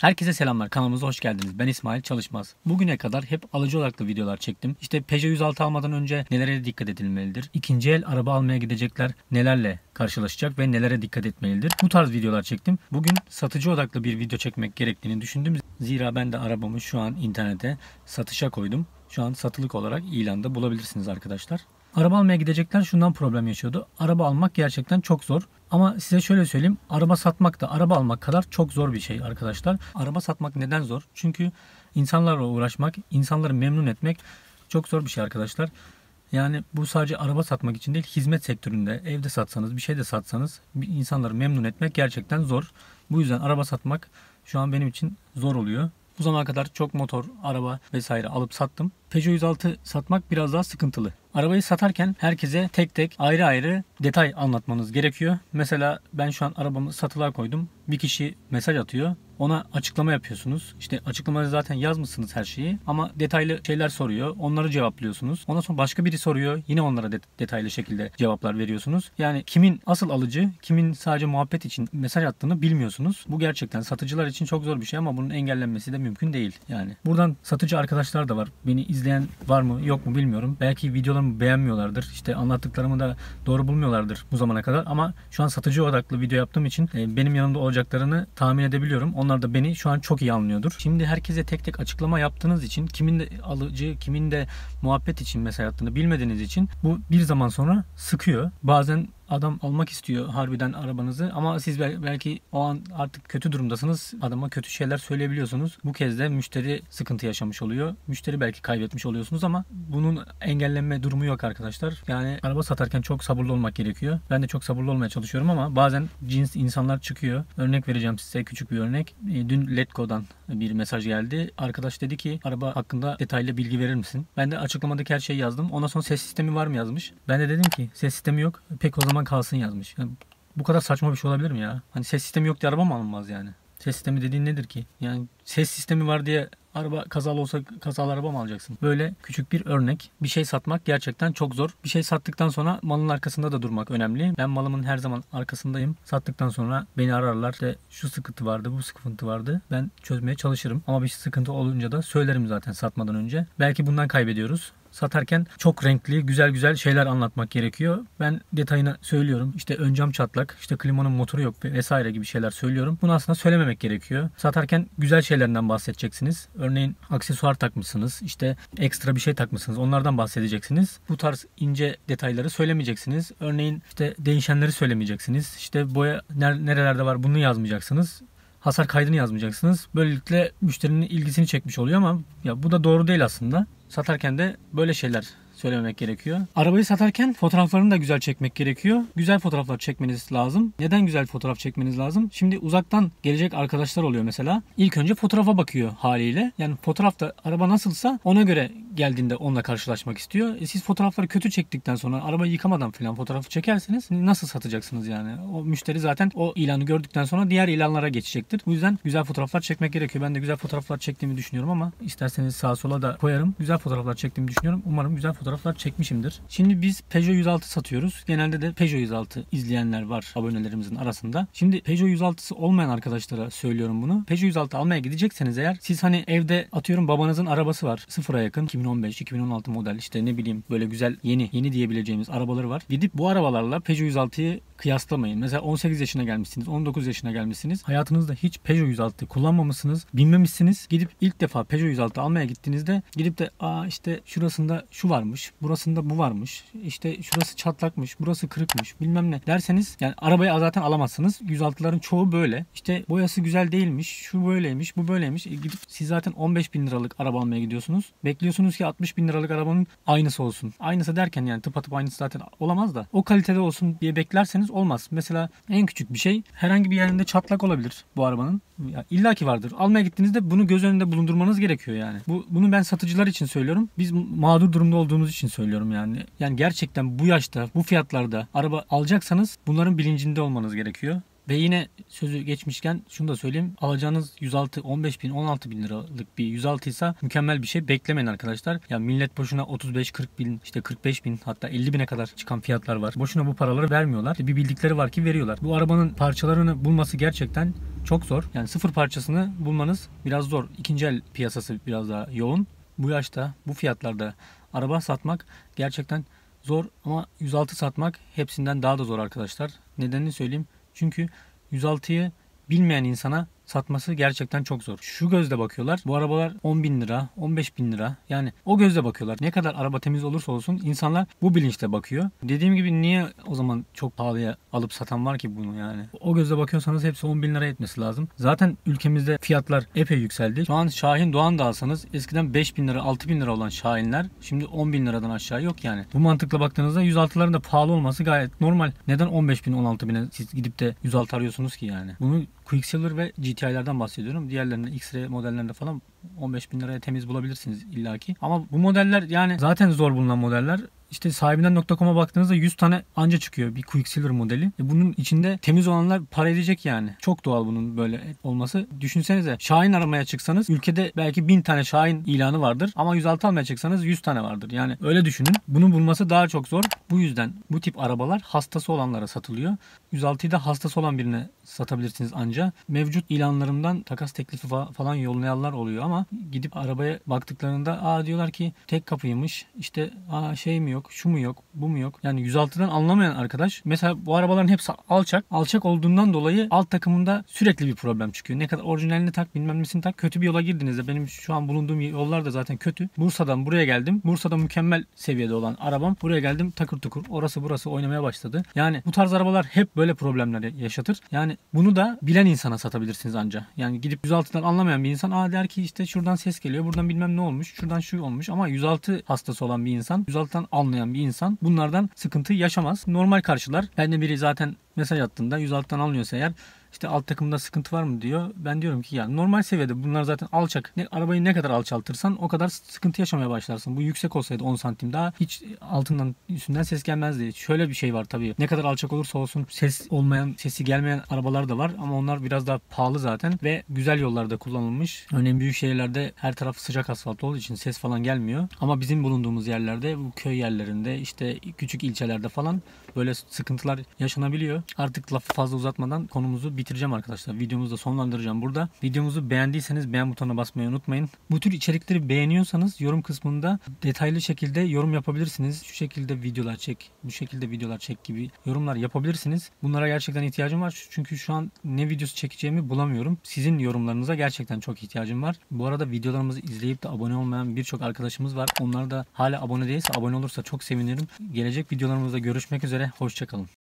Herkese selamlar. Kanalımıza hoş geldiniz. Ben İsmail Çalışmaz. Bugüne kadar hep alıcı odaklı videolar çektim. İşte Peugeot 106 almadan önce nelere dikkat edilmelidir? İkinci el araba almaya gidecekler nelerle karşılaşacak ve nelere dikkat etmelidir? Bu tarz videolar çektim. Bugün satıcı odaklı bir video çekmek gerektiğini düşündüm. Zira ben de arabamı şu an internete satışa koydum. Şu an satılık olarak ilanda bulabilirsiniz arkadaşlar. Araba almaya gidecekler şundan problem yaşıyordu. Araba almak gerçekten çok zor. Ama size şöyle söyleyeyim. Araba satmak da araba almak kadar çok zor bir şey arkadaşlar. Araba satmak neden zor? Çünkü insanlarla uğraşmak, insanları memnun etmek çok zor bir şey arkadaşlar. Yani bu sadece araba satmak için değil, hizmet sektöründe evde satsanız, bir şey de satsanız insanları memnun etmek gerçekten zor. Bu yüzden araba satmak şu an benim için zor oluyor. Bu zamana kadar çok motor, araba vesaire alıp sattım. Peugeot 106 satmak biraz daha sıkıntılı. Arabayı satarken herkese tek tek ayrı ayrı detay anlatmanız gerekiyor. Mesela ben şu an arabamı satılığa koydum. Bir kişi mesaj atıyor. Ona açıklama yapıyorsunuz. İşte açıklamada zaten yazmışsınız her şeyi. Ama detaylı şeyler soruyor. Onları cevaplıyorsunuz. Ondan sonra başka biri soruyor. Yine onlara detaylı şekilde cevaplar veriyorsunuz. Yani kimin asıl alıcı, kimin sadece muhabbet için mesaj attığını bilmiyorsunuz. Bu gerçekten satıcılar için çok zor bir şey ama bunun engellenmesi de mümkün değil. Yani buradan satıcı arkadaşlar da var. Beni izleyen var mı yok mu bilmiyorum. Belki videolarımı beğenmiyorlardır. İşte anlattıklarımı da doğru bulmuyorlardır bu zamana kadar. Ama şu an satıcı odaklı video yaptığım için benim yanımda olacaklarını tahmin edebiliyorum. Onlar da beni şu an çok iyi anlıyordur. Şimdi herkese tek tek açıklama yaptığınız için kimin de alıcı, kimin de muhabbet için mesaj attığını bilmediğiniz için bu bir zaman sonra sıkıyor. Bazen adam almak istiyor harbiden arabanızı ama siz belki o an artık kötü durumdasınız. Adama kötü şeyler söyleyebiliyorsunuz. Bu kez de müşteri sıkıntı yaşamış oluyor. Müşteri belki kaybetmiş oluyorsunuz ama bunun engellenme durumu yok arkadaşlar. Yani araba satarken çok sabırlı olmak gerekiyor. Ben de çok sabırlı olmaya çalışıyorum ama bazen cins insanlar çıkıyor. Örnek vereceğim size, küçük bir örnek. Dün Letgo'dan bir mesaj geldi. Arkadaş dedi ki araba hakkında detaylı bilgi verir misin? Ben de açıklamadaki her şeyi yazdım. Ondan sonra ses sistemi var mı yazmış. Ben de dedim ki ses sistemi yok. Pek o zaman kalsın yazmış. Yani bu kadar saçma bir şey olabilir mi ya? Hani ses sistemi yok diye araba mı alınmaz yani? Ses sistemi dediğin nedir ki? Yani ses sistemi var diye araba kazalı olsa kazalı araba mı alacaksın? Böyle küçük bir örnek. Bir şey satmak gerçekten çok zor. Bir şey sattıktan sonra malın arkasında da durmak önemli. Ben malımın her zaman arkasındayım. Sattıktan sonra beni ararlar. İşte şu sıkıntı vardı, bu sıkıntı vardı. Ben çözmeye çalışırım. Ama bir sıkıntı olunca da söylerim zaten satmadan önce. Belki bundan kaybediyoruz. Satarken çok renkli, güzel güzel şeyler anlatmak gerekiyor. Ben detayını söylüyorum. İşte ön cam çatlak, işte klimanın motoru yok vesaire gibi şeyler söylüyorum. Bunu aslında söylememek gerekiyor. Satarken güzel şeylerden bahsedeceksiniz. Örneğin aksesuar takmışsınız, işte ekstra bir şey takmışsınız. Onlardan bahsedeceksiniz. Bu tarz ince detayları söylemeyeceksiniz. Örneğin işte değişenleri söylemeyeceksiniz. İşte boya nerelerde var bunu yazmayacaksınız. Hasar kaydını yazmayacaksınız. Böylelikle müşterinin ilgisini çekmiş oluyor ama ya bu da doğru değil aslında. Satarken de böyle şeyler söylememek gerekiyor. Arabayı satarken fotoğraflarını da güzel çekmek gerekiyor. Güzel fotoğraflar çekmeniz lazım. Neden güzel fotoğraf çekmeniz lazım? Şimdi uzaktan gelecek arkadaşlar oluyor mesela. İlk önce fotoğrafa bakıyor haliyle. Yani fotoğrafta araba nasılsa ona göre geldiğinde onunla karşılaşmak istiyor. Siz fotoğrafları kötü çektikten sonra arabayı yıkamadan falan fotoğrafı çekerseniz nasıl satacaksınız yani? O müşteri zaten o ilanı gördükten sonra diğer ilanlara geçecektir. Bu yüzden güzel fotoğraflar çekmek gerekiyor. Ben de güzel fotoğraflar çektiğimi düşünüyorum ama isterseniz sağa sola da koyarım. Güzel fotoğraflar çektiğimi düşünüyorum. Umarım güzel fotoğraflar çekmişimdir. Şimdi biz Peugeot 106 satıyoruz. Genelde de Peugeot 106 izleyenler var abonelerimizin arasında. Şimdi Peugeot 106'sı olmayan arkadaşlara söylüyorum bunu. Peugeot 106 almaya gidecekseniz eğer siz hani evde atıyorum babanızın arabası var. Sıfıra yakın 2015-2016 model işte ne bileyim böyle güzel yeni diyebileceğimiz arabaları var. Gidip bu arabalarla Peugeot 106'yı kıyaslamayın. Mesela 18 yaşına gelmişsiniz, 19 yaşına gelmişsiniz. Hayatınızda hiç Peugeot 106 kullanmamışsınız, binmemişsiniz. Gidip ilk defa Peugeot 106 almaya gittiğinizde gidip de işte şurasında şu varmış, burasında bu varmış, işte şurası çatlakmış, burası kırıkmış bilmem ne derseniz yani arabayı zaten alamazsınız. 106'ların çoğu böyle. İşte boyası güzel değilmiş, şu böyleymiş, bu böyleymiş. Gidip siz zaten 15 bin liralık araba almaya gidiyorsunuz. Bekliyorsunuz ki 60 bin liralık arabanın aynısı olsun. Aynısı derken yani tıpatıp aynısı zaten olamaz da o kalitede olsun diye beklerseniz olmaz. Mesela en küçük bir şey herhangi bir yerinde çatlak olabilir bu arabanın. Ya İlla ki vardır. Almaya gittiğinizde bunu göz önünde bulundurmanız gerekiyor yani. Bunu ben satıcılar için söylüyorum. Biz mağdur durumda olduğumuz için söylüyorum yani. Yani gerçekten bu yaşta, bu fiyatlarda araba alacaksanız bunların bilincinde olmanız gerekiyor. Ve yine sözü geçmişken şunu da söyleyeyim. Alacağınız 106, 15 bin, 16 bin liralık bir 106 ise mükemmel bir şey beklemeyin arkadaşlar. Ya millet boşuna 35, 40 bin, işte 45 bin hatta 50 bine kadar çıkan fiyatlar var. Boşuna bu paraları vermiyorlar. Bir bildikleri var ki veriyorlar. Bu arabanın parçalarını bulması gerçekten çok zor. Yani sıfır parçasını bulmanız biraz zor. İkinci el piyasası biraz daha yoğun. Bu yaşta, bu fiyatlarda araba satmak gerçekten zor ama 106 satmak hepsinden daha da zor arkadaşlar. Nedenini söyleyeyim. Çünkü 106'yı bilmeyen insana satması gerçekten çok zor. Şu gözle bakıyorlar. Bu arabalar 10 bin lira, 15 bin lira. Yani o gözle bakıyorlar. Ne kadar araba temiz olursa olsun insanlar bu bilinçle bakıyor. Dediğim gibi niye o zaman çok pahalıya alıp satan var ki bunu yani? O gözle bakıyorsanız hepsi 10 bin lira etmesi lazım. Zaten ülkemizde fiyatlar epey yükseldi. Şu an Şahin Doğan da alsanız eskiden 5 bin lira, 6 bin lira olan Şahinler şimdi 10 bin liradan aşağı yok yani. Bu mantıkla baktığınızda 106'ların da pahalı olması gayet normal. Neden 15 bin, 16 bine siz gidip de 106 arıyorsunuz ki yani? Bunu Quicksilver ve GTI'lerden bahsediyorum. Diğerlerinde X-Ray modellerinde falan 15 bin liraya temiz bulabilirsiniz illaki. Ama bu modeller yani zaten zor bulunan modeller. İşte sahibinden.com'a baktığınızda 100 tane anca çıkıyor bir Quicksilver modeli. Bunun içinde temiz olanlar para edecek yani. Çok doğal bunun böyle olması. Düşünsenize Şahin aramaya çıksanız ülkede belki 1000 tane Şahin ilanı vardır. Ama 106 almaya çıksanız 100 tane vardır. Yani öyle düşünün. Bunun bulması daha çok zor. Bu yüzden bu tip arabalar hastası olanlara satılıyor. 106'yı da hastası olan birine satabilirsiniz anca. Mevcut ilanlarımdan takas teklifi falan yollayanlar oluyor ama gidip arabaya baktıklarında diyorlar ki tek kapıymış. İşte şey mi yok, şu mu yok, bu mu yok. Yani 106'dan anlamayan arkadaş mesela bu arabaların hepsi alçak. Alçak olduğundan dolayı alt takımında sürekli bir problem çıkıyor. Ne kadar orijinalini tak bilmem nesini tak. Kötü bir yola girdiğinizde benim şu an bulunduğum yollar da zaten kötü. Bursa'dan buraya geldim. Bursa'da mükemmel seviyede olan arabam. Buraya geldim takır tukur. Orası burası oynamaya başladı. Yani bu tarz arabalar hep böyle problemler yaşatır. Yani bunu da bilen insana satabilirsiniz anca. Yani gidip 106'dan anlamayan bir insan der ki işte şuradan ses geliyor. Buradan bilmem ne olmuş. Şuradan şu olmuş. Ama 106 hastası olan bir insan 106'dan anlayan bir insan bunlardan sıkıntı yaşamaz. Normal karşılar. Ben de biri zaten mesaj attığında 106'dan anlıyorsa eğer işte alt takımda sıkıntı var mı diyor. Ben diyorum ki ya normal seviyede bunlar zaten alçak. Arabayı ne kadar alçaltırsan o kadar sıkıntı yaşamaya başlarsın. Bu yüksek olsaydı 10 santim daha hiç altından üstünden ses gelmezdi. Şöyle bir şey var tabii. Ne kadar alçak olursa olsun ses olmayan, sesi gelmeyen arabalar da var ama onlar biraz daha pahalı zaten ve güzel yollarda kullanılmış. Örneğin büyük şehirlerde her taraf sıcak asfalt olduğu için ses falan gelmiyor. Ama bizim bulunduğumuz yerlerde bu köy yerlerinde işte küçük ilçelerde falan böyle sıkıntılar yaşanabiliyor. Artık lafı fazla uzatmadan konumuzu bitireceğim arkadaşlar. Videomuzu da sonlandıracağım burada. Videomuzu beğendiyseniz beğen butonuna basmayı unutmayın. Bu tür içerikleri beğeniyorsanız yorum kısmında detaylı şekilde yorum yapabilirsiniz. Şu şekilde videolar çek, bu şekilde videolar çek gibi yorumlar yapabilirsiniz. Bunlara gerçekten ihtiyacım var. Çünkü şu an ne videosu çekeceğimi bulamıyorum. Sizin yorumlarınıza gerçekten çok ihtiyacım var. Bu arada videolarımızı izleyip de abone olmayan birçok arkadaşımız var. Onlar da hala abone değilse abone olursa çok sevinirim. Gelecek videolarımızda görüşmek üzere. Hoşçakalın.